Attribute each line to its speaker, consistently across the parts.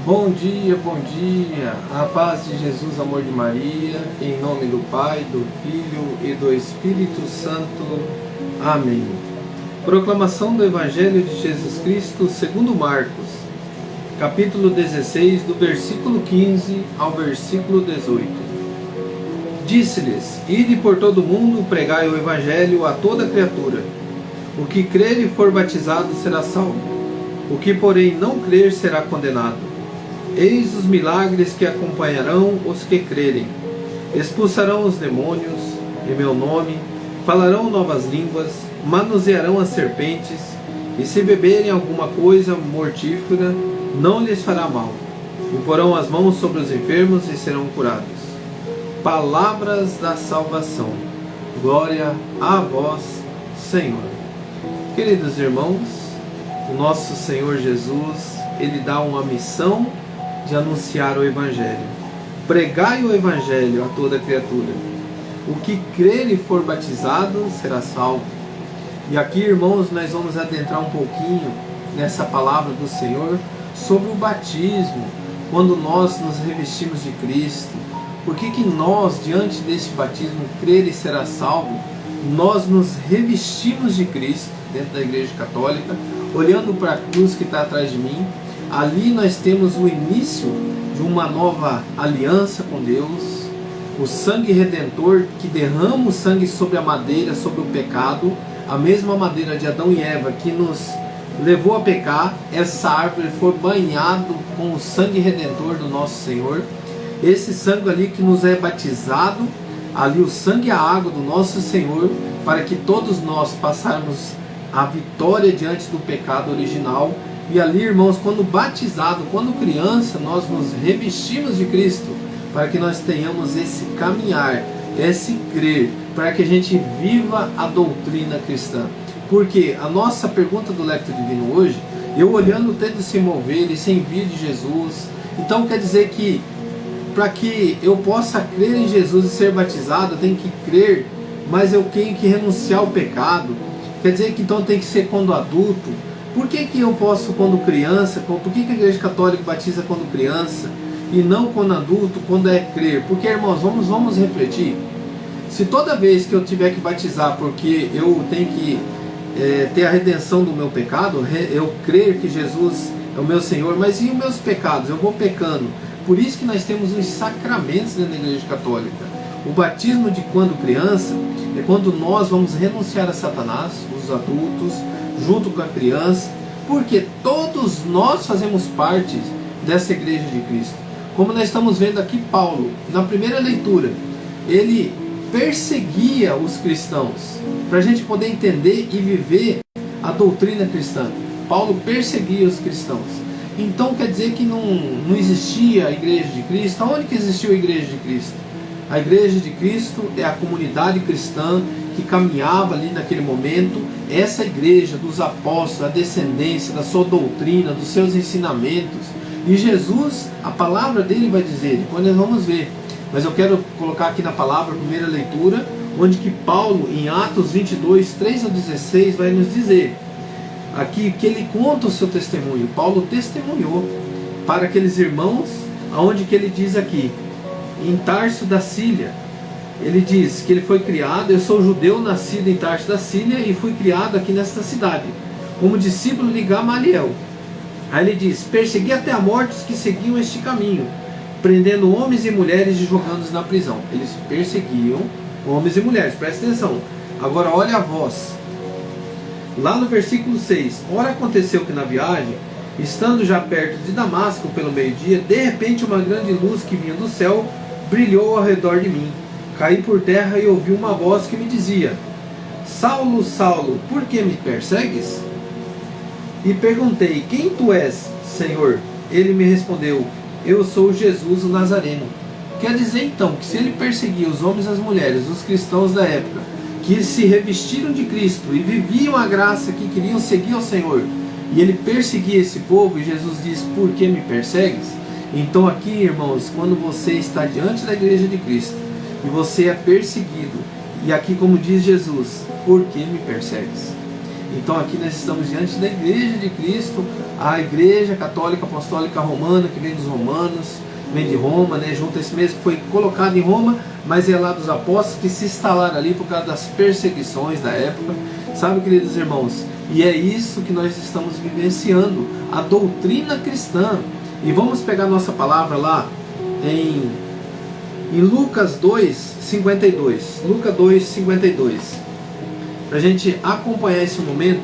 Speaker 1: Bom dia, a paz de Jesus, amor de Maria, em nome do Pai, do Filho e do Espírito Santo. Amém. Proclamação do Evangelho de Jesus Cristo segundo Marcos, capítulo 16, do versículo 15 ao versículo 18. Disse-lhes: Ide por todo o mundo, pregai o Evangelho a toda criatura. O que crer e for batizado será salvo, o que porém não crer será condenado. Eis os milagres que acompanharão os que crerem. Expulsarão os demônios em meu nome, falarão novas línguas, manusearão as serpentes, e se beberem alguma coisa mortífera, não lhes fará mal. Imporão as mãos sobre os enfermos e serão curados. Palavras da salvação. Glória a vós, Senhor. Queridos irmãos, o nosso Senhor Jesus, Ele dá uma missão de anunciar o Evangelho. Pregai o Evangelho a toda criatura. O que crer e for batizado será salvo. E aqui, irmãos, nós vamos adentrar um pouquinho nessa palavra do Senhor sobre o batismo, quando nós nos revestimos de Cristo. Por que nós, diante desse batismo, crer e será salvo, nós nos revestimos de Cristo dentro da Igreja Católica, olhando para a cruz que está atrás de mim. Ali nós temos o início de uma nova aliança com Deus, o sangue redentor que derrama o sangue sobre a madeira, sobre o pecado, a mesma madeira de Adão e Eva que nos levou a pecar. Essa árvore foi banhado com o sangue redentor do nosso Senhor. Esse sangue ali que nos é batizado, ali o sangue e a água do nosso Senhor, para que todos nós passarmos a vitória diante do pecado original. E ali, irmãos, quando batizado, quando criança, nós nos revestimos de Cristo, para que nós tenhamos esse caminhar, esse crer, para que a gente viva a doutrina cristã. Porque a nossa pergunta do Lectio Divino hoje, eu olhando o texto se mover, esse envio de Jesus, então quer dizer que para que eu possa crer em Jesus e ser batizado, eu tenho que crer, mas eu tenho que renunciar ao pecado. Quer dizer que então tem que ser quando adulto. Por que eu posso quando criança? Por que a Igreja Católica batiza quando criança e não quando adulto, quando é crer? Porque, irmãos, vamos refletir. Se toda vez que eu tiver que batizar porque eu tenho que ter a redenção do meu pecado, eu crer que Jesus é o meu Senhor, mas e os meus pecados? Eu vou pecando. Por isso que nós temos os sacramentos dentro da Igreja Católica. O batismo de quando criança é quando nós vamos renunciar a Satanás, os adultos, junto com a criança, porque todos nós fazemos parte dessa Igreja de Cristo. Como nós estamos vendo aqui, Paulo, na primeira leitura, ele perseguia os cristãos, para a gente poder entender e viver a doutrina cristã. Paulo perseguia os cristãos. Então quer dizer que não existia a Igreja de Cristo. Onde que existiu a Igreja de Cristo? A Igreja de Cristo é a comunidade cristã que caminhava ali naquele momento. Essa igreja dos apóstolos, a descendência da sua doutrina, dos seus ensinamentos. E Jesus, a palavra dele vai dizer, depois nós vamos ver. Mas eu quero colocar aqui na palavra, a primeira leitura, onde que Paulo, em Atos 22, 3 a 16, vai nos dizer aqui que ele conta o seu testemunho. Paulo testemunhou para aqueles irmãos, aonde que ele diz aqui, em Tarso da Síria, ele diz que ele foi criado, eu sou judeu, nascido em Tarso da Síria e fui criado aqui nesta cidade, como discípulo de Gamaliel. Aí ele diz, persegui até a morte os que seguiam este caminho, prendendo homens e mulheres e jogando-os na prisão. Eles perseguiam homens e mulheres, presta atenção. Agora olha a voz. Lá no versículo 6, ora aconteceu que na viagem, estando já perto de Damasco pelo meio-dia, de repente uma grande luz que vinha do céu brilhou ao redor de mim. Caí por terra e ouvi uma voz que me dizia, Saulo, Saulo, por que me persegues? E perguntei, quem tu és, Senhor? Ele me respondeu, eu sou Jesus o Nazareno. Quer dizer então que se ele perseguia os homens e as mulheres, os cristãos da época, que se revestiram de Cristo e viviam a graça, que queriam seguir ao Senhor, e ele perseguia esse povo, e Jesus diz, por que me persegues? Então aqui, irmãos, quando você está diante da Igreja de Cristo, e você é perseguido, e aqui como diz Jesus, por que me persegues? Então aqui nós estamos diante da Igreja de Cristo, a Igreja Católica Apostólica Romana, que vem dos romanos, vem de Roma, né, junto a esse mesmo que foi colocado em Roma, mas é lá dos apóstolos que se instalaram ali por causa das perseguições da época, sabe, queridos irmãos? E é isso que nós estamos vivenciando, a doutrina cristã. E vamos pegar nossa palavra lá em Lucas 2:52. Lucas 2:52. Para a gente acompanhar esse momento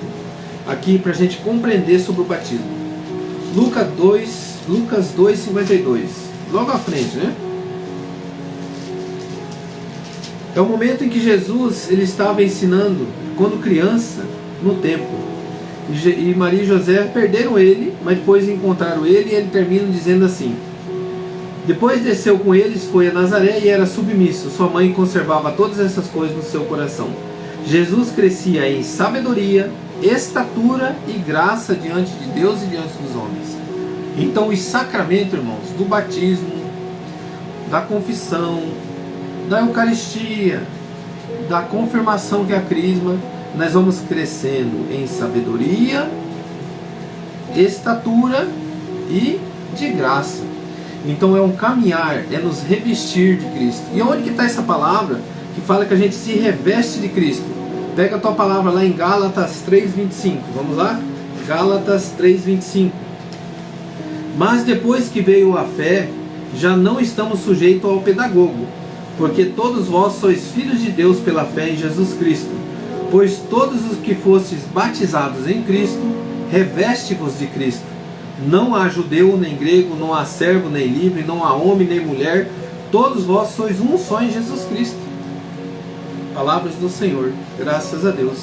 Speaker 1: aqui, para a gente compreender sobre o batismo. Lucas 2:52. Logo à frente, né? É o momento em que Jesus ele estava ensinando, quando criança, no templo. E Maria e José perderam ele, mas depois encontraram ele, e ele termina dizendo assim: depois desceu com eles, foi a Nazaré e era submisso. Sua mãe conservava todas essas coisas no seu coração. Jesus crescia em sabedoria, estatura e graça diante de Deus e diante dos homens. Então os sacramentos, irmãos, do batismo, da confissão, da Eucaristia, da confirmação, que é a crisma, nós vamos crescendo em sabedoria, estatura e de graça. Então é um caminhar, é nos revestir de Cristo. E onde que está essa palavra que fala que a gente se reveste de Cristo? Pega a tua palavra lá em Gálatas 3:25. Vamos lá? Gálatas 3:25. Mas depois que veio a fé, já não estamos sujeitos ao pedagogo, porque todos vós sois filhos de Deus pela fé em Jesus Cristo. Pois todos os que fostes batizados em Cristo, reveste-vos de Cristo. Não há judeu nem grego, não há servo nem livre, não há homem nem mulher, todos vós sois um só em Jesus Cristo. Palavras do Senhor, graças a Deus.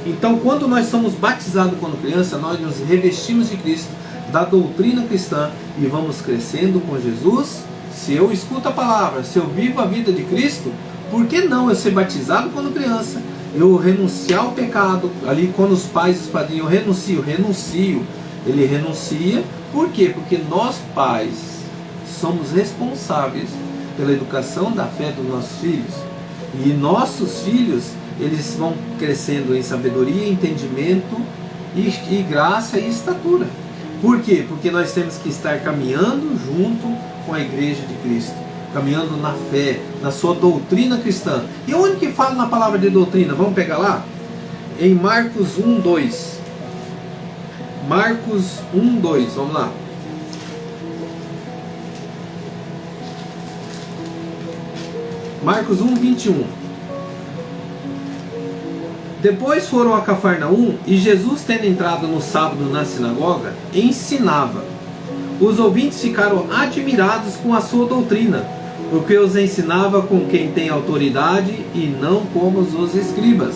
Speaker 1: Então, quando nós somos batizados quando criança, nós nos revestimos de Cristo, da doutrina cristã, e vamos crescendo com Jesus. Se eu escuto a palavra, se eu vivo a vida de Cristo, por que não eu ser batizado quando criança? Eu renunciar ao pecado, ali quando os pais e os padrinhos, eu renuncio. Ele renuncia, por quê? Porque nós pais somos responsáveis pela educação da fé dos nossos filhos. E nossos filhos, eles vão crescendo em sabedoria, entendimento e graça e estatura. Por quê? Porque nós temos que estar caminhando junto com a Igreja de Cristo, caminhando na fé, na sua doutrina cristã. E onde que fala na palavra de doutrina? Vamos pegar lá? Em Marcos 1:2. Marcos 1:2, vamos lá. Marcos 1:21. Depois foram a Cafarnaum, e Jesus, tendo entrado no sábado na sinagoga, ensinava. Os ouvintes ficaram admirados com a sua doutrina, porque os ensinava com quem tem autoridade e não como os escribas.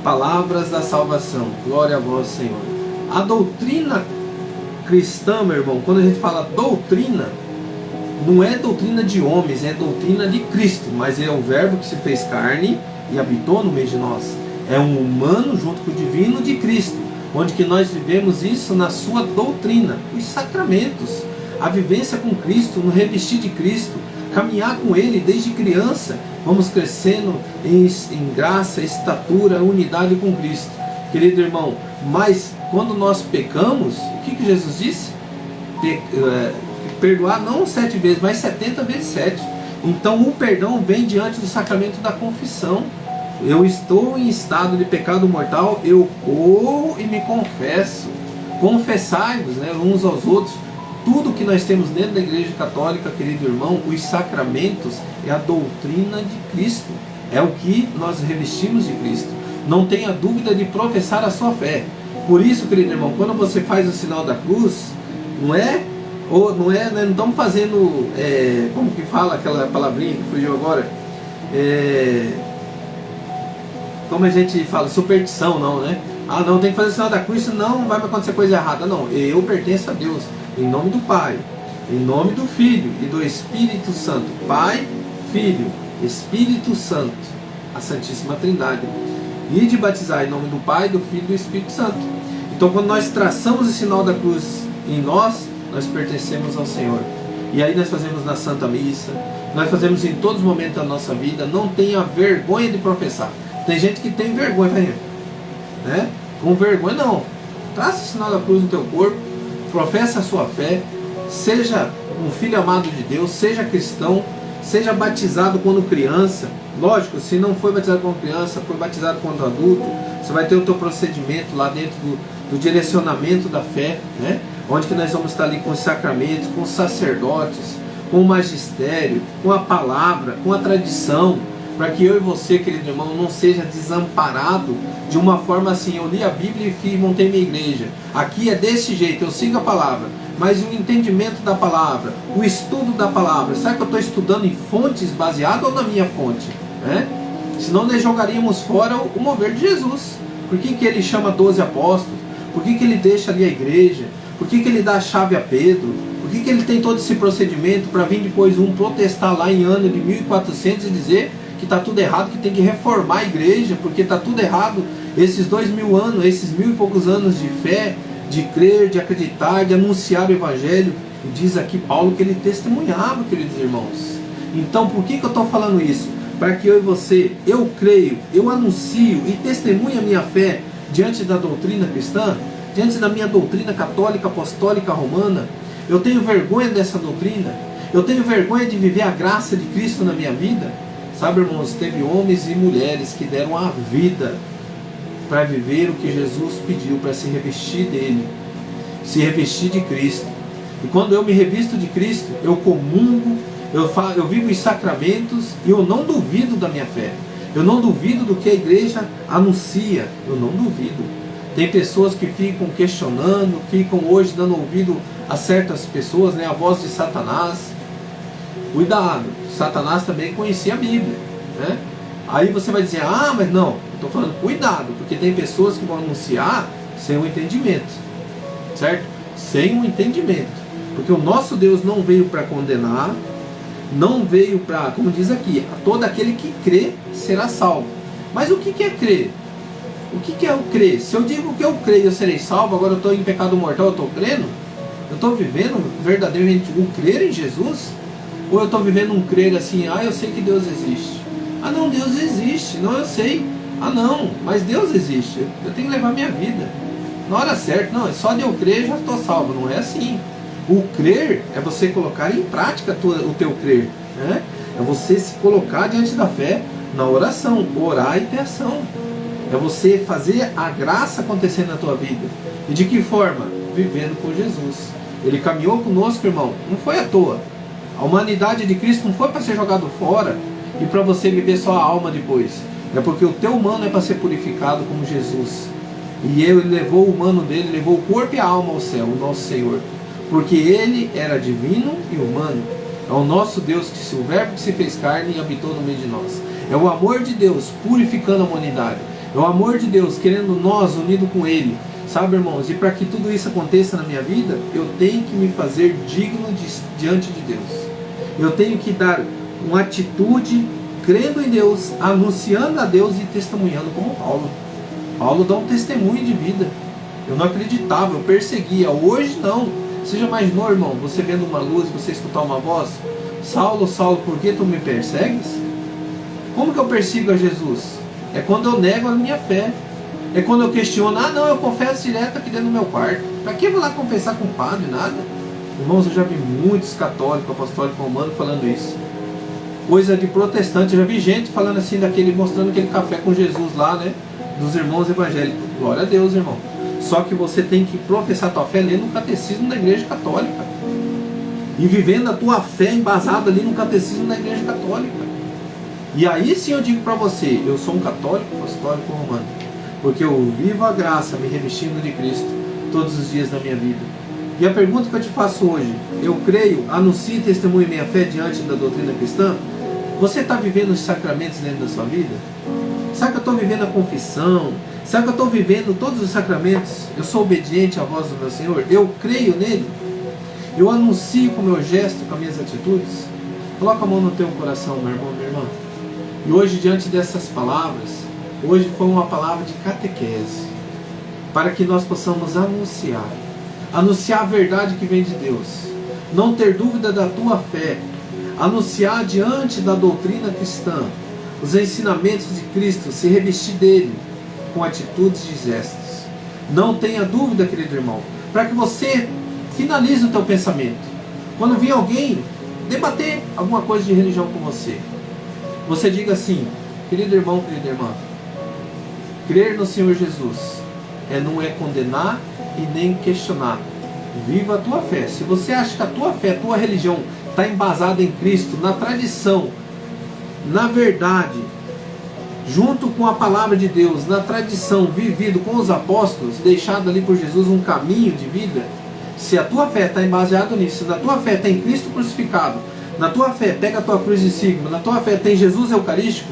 Speaker 1: Palavras da salvação. Glória a vós, Senhor. A doutrina cristã, meu irmão, quando a gente fala doutrina, não é doutrina de homens, é doutrina de Cristo, mas é o verbo que se fez carne e habitou no meio de nós. É um humano junto com o divino de Cristo, onde que nós vivemos isso na sua doutrina, os sacramentos, a vivência com Cristo, no revestir de Cristo, caminhar com Ele desde criança, vamos crescendo em graça, estatura, unidade com Cristo. Querido irmão, mas quando nós pecamos, o que Jesus disse? Perdoar não 7 vezes, mas 70 vezes 7. Então o perdão vem diante do sacramento da confissão. Eu estou em estado de pecado mortal, eu corro e me confesso. Confessai-vos, né, uns aos outros. Tudo que nós temos dentro da Igreja Católica, querido irmão, os sacramentos, é a doutrina de Cristo. É o que nós revestimos de Cristo. Não tenha dúvida de professar a sua fé. Por isso, querido irmão, quando você faz o sinal da cruz, não estamos fazendo, como que fala aquela palavrinha que fugiu agora? Como a gente fala, superstição, não, né? Ah, não, tem que fazer o sinal da cruz, senão não vai acontecer coisa errada. Não, eu pertenço a Deus, em nome do Pai, em nome do Filho e do Espírito Santo. Pai, Filho, Espírito Santo, a Santíssima Trindade. E de batizar em nome do Pai, do Filho e do Espírito Santo. Então, quando nós traçamos o sinal da cruz em nós, nós pertencemos ao Senhor. E aí nós fazemos na Santa Missa, nós fazemos em todos os momentos da nossa vida. Não tenha vergonha de professar. Tem gente que tem vergonha, né? com vergonha, não. Traça o sinal da cruz no teu corpo, professa a sua fé, seja um filho amado de Deus, seja cristão, seja batizado quando criança. Lógico, se não foi batizado quando criança, foi batizado quando adulto, você vai ter o teu procedimento lá dentro do direcionamento da fé, né? Onde que nós vamos estar ali com os sacramentos, com os sacerdotes, com o magistério, com a palavra, com a tradição, para que eu e você, querido irmão, não seja desamparado de uma forma assim, eu li a Bíblia e montei minha igreja. Aqui é desse jeito, eu sigo a palavra, mas o entendimento da palavra, o estudo da palavra, será que eu estou estudando em fontes baseadas ou na minha fonte? Né? Senão nós jogaríamos fora o mover de Jesus. Por que ele chama 12 apóstolos? Por que ele deixa ali a igreja? Por que ele dá a chave a Pedro? Por que ele tem todo esse procedimento para vir depois protestar lá em ano de 1400 e dizer que está tudo errado, que tem que reformar a igreja, porque está tudo errado, esses 2000 anos, esses 1000 e poucos anos de fé, de crer, de acreditar, de anunciar o Evangelho. E diz aqui Paulo que ele testemunhava, queridos irmãos. Então por que eu estou falando isso? Para que eu e você, eu creio, eu anuncio e testemunho a minha fé diante da doutrina cristã, diante da minha doutrina católica, apostólica, romana. Eu tenho vergonha dessa doutrina, eu tenho vergonha de viver a graça de Cristo na minha vida. Sabe, irmãos, teve homens e mulheres que deram a vida para viver o que Jesus pediu, para se revestir dele, se revestir de Cristo. E quando eu me revisto de Cristo, eu comungo, eu vivo os sacramentos e eu não duvido da minha fé. Eu não duvido do que a igreja anuncia, eu não duvido. Tem pessoas que ficam questionando, ficam hoje dando ouvido a certas pessoas, né, a voz de Satanás. Cuidado, Satanás também conhecia a Bíblia, né? Aí você vai dizer, mas não, eu estou falando cuidado, porque tem pessoas que vão anunciar sem um entendimento, certo? Sem um entendimento, porque o nosso Deus não veio para condenar, não veio para, como diz aqui, todo aquele que crê será salvo. Mas o que é crer? O que é o crer? Se eu digo que eu creio, eu serei salvo, agora eu estou em pecado mortal, eu estou crendo? Eu estou vivendo verdadeiramente o crer em Jesus? Ou eu estou vivendo um crer assim, eu sei que Deus existe. Não, Deus existe, não, eu sei. Não, mas Deus existe, eu tenho que levar minha vida. Na hora certa, não, é só de eu crer já estou salvo, não é assim. O crer é você colocar em prática o teu crer, né? É você se colocar diante da fé na oração, orar e ter ação. É você fazer a graça acontecer na tua vida. E de que forma? Vivendo com Jesus. Ele caminhou conosco, irmão, não foi à toa. A humanidade de Cristo não foi para ser jogado fora e para você viver só a alma depois. É porque o teu humano é para ser purificado como Jesus. E ele levou o humano dele, levou o corpo e a alma ao céu, o nosso Senhor. Porque ele era divino e humano. É o nosso Deus, o verbo que se fez carne e habitou no meio de nós. É o amor de Deus purificando a humanidade. É o amor de Deus querendo nós unidos com Ele. Sabe, irmãos, e para que tudo isso aconteça na minha vida, eu tenho que me fazer digno diante de Deus. Eu tenho que dar uma atitude crendo em Deus, anunciando a Deus e testemunhando como Paulo. Paulo dá um testemunho de vida. Eu não acreditava, eu perseguia. Hoje não. Você já imaginou, irmão, você vendo uma luz, você escutar uma voz? Saulo, Saulo, por que tu me persegues? Como que eu persigo a Jesus? É quando eu nego a minha fé. É quando eu questiono, não, eu confesso direto aqui dentro do meu quarto. Para que eu vou lá confessar com o padre? Nada. Irmãos, eu já vi muitos católicos, apostólicos romanos falando isso. Coisa de protestante. Eu já vi gente falando assim, mostrando aquele café com Jesus lá, né? Dos irmãos evangélicos. Glória a Deus, irmão. Só que você tem que professar a tua fé lendo o catecismo da igreja católica. E vivendo a tua fé embasada ali no catecismo da igreja católica. E aí sim eu digo para você, eu sou um católico, apostólico romano. Porque eu vivo a graça me revestindo de Cristo todos os dias da minha vida. E a pergunta que eu te faço hoje, eu creio, anuncio e testemunho minha fé diante da doutrina cristã? Você está vivendo os sacramentos dentro da sua vida? Será que eu estou vivendo a confissão? Será que eu estou vivendo todos os sacramentos? Eu sou obediente à voz do meu Senhor? Eu creio nele? Eu anuncio com o meu gesto, com as minhas atitudes? Coloca a mão no teu coração, meu irmão, minha irmã. E hoje, diante dessas palavras, hoje foi uma palavra de catequese, para que nós possamos anunciar a verdade que vem de Deus, não ter dúvida da tua fé, anunciar diante da doutrina cristã, os ensinamentos de Cristo, se revestir dele com atitudes e gestos. Não tenha dúvida, querido irmão, para que você finalize o teu pensamento. Quando vir alguém debater alguma coisa de religião com você, você diga assim: querido irmão, querida irmã, crer no Senhor Jesus não é condenar e nem questionar. Viva a tua fé. Se você acha que a tua fé, a tua religião está embasada em Cristo, na tradição, na verdade, junto com a palavra de Deus, na tradição, vivido com os apóstolos, deixado ali por Jesus um caminho de vida, se a tua fé está embasada nisso, se na tua fé tem Cristo crucificado, na tua fé pega a tua cruz e siga, na tua fé tem Jesus eucarístico,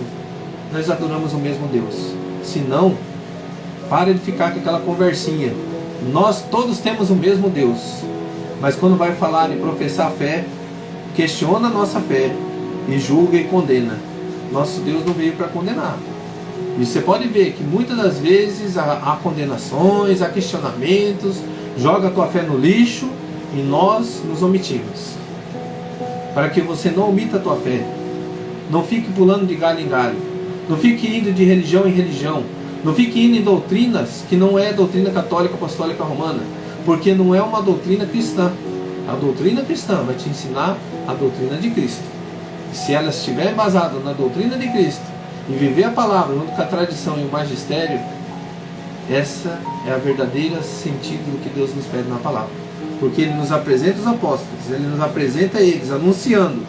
Speaker 1: nós adoramos o mesmo Deus. Se não, para de ficar com aquela conversinha. Nós todos temos o mesmo Deus, mas quando vai falar e professar a fé, questiona a nossa fé e julga e condena. Nosso Deus não veio para condenar. E você pode ver que muitas das vezes há condenações, há questionamentos, joga a tua fé no lixo e nós nos omitimos. Para que você não omita a tua fé, não fique pulando de galho em galho, não fique indo de religião em religião, não fique indo em doutrinas que não é doutrina católica apostólica romana, porque não é uma doutrina cristã. A doutrina cristã vai te ensinar a doutrina de Cristo. E se ela estiver embasada na doutrina de Cristo e viver a palavra junto com a tradição e o magistério, essa é a verdadeira sentido do que Deus nos pede na palavra. Porque Ele nos apresenta os apóstolos, Ele nos apresenta eles, anunciando.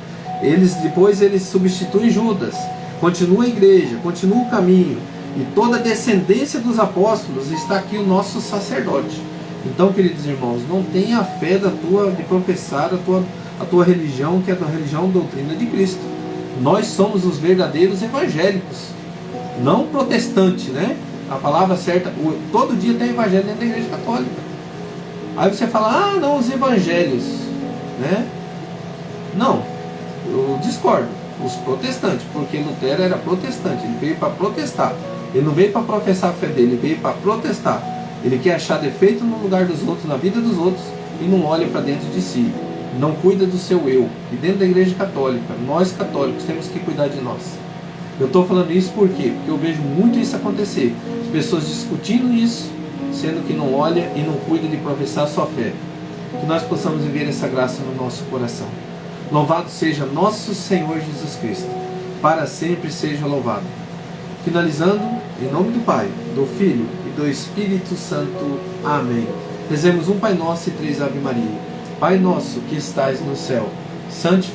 Speaker 1: Depois eles substituem Judas, continua a igreja, continua o caminho. E toda a descendência dos apóstolos está aqui o nosso sacerdote. Então, queridos irmãos, não tenha a fé de professar a tua religião, que é a religião doutrina de Cristo. Nós somos os verdadeiros evangélicos, não protestantes, né? A palavra certa, todo dia tem evangelho dentro da igreja católica. Aí você fala, não, os evangelhos, né? Não, eu discordo. Os protestantes, porque Lutero era protestante, ele veio para protestar. Ele não veio para professar a fé dele, ele veio para protestar. Ele quer achar defeito no lugar dos outros, na vida dos outros, e não olha para dentro de si. Não cuida do seu eu. E dentro da igreja católica, nós católicos temos que cuidar de nós. Eu estou falando isso por quê? Porque eu vejo muito isso acontecer. As pessoas discutindo isso, sendo que não olha e não cuida de professar a sua fé. Que nós possamos viver essa graça no nosso coração. Louvado seja nosso Senhor Jesus Cristo. Para sempre seja louvado. Finalizando, em nome do Pai, do Filho e do Espírito Santo. Amém. Rezemos um Pai Nosso e 3 Ave Maria. Pai nosso que estais no céu, santificado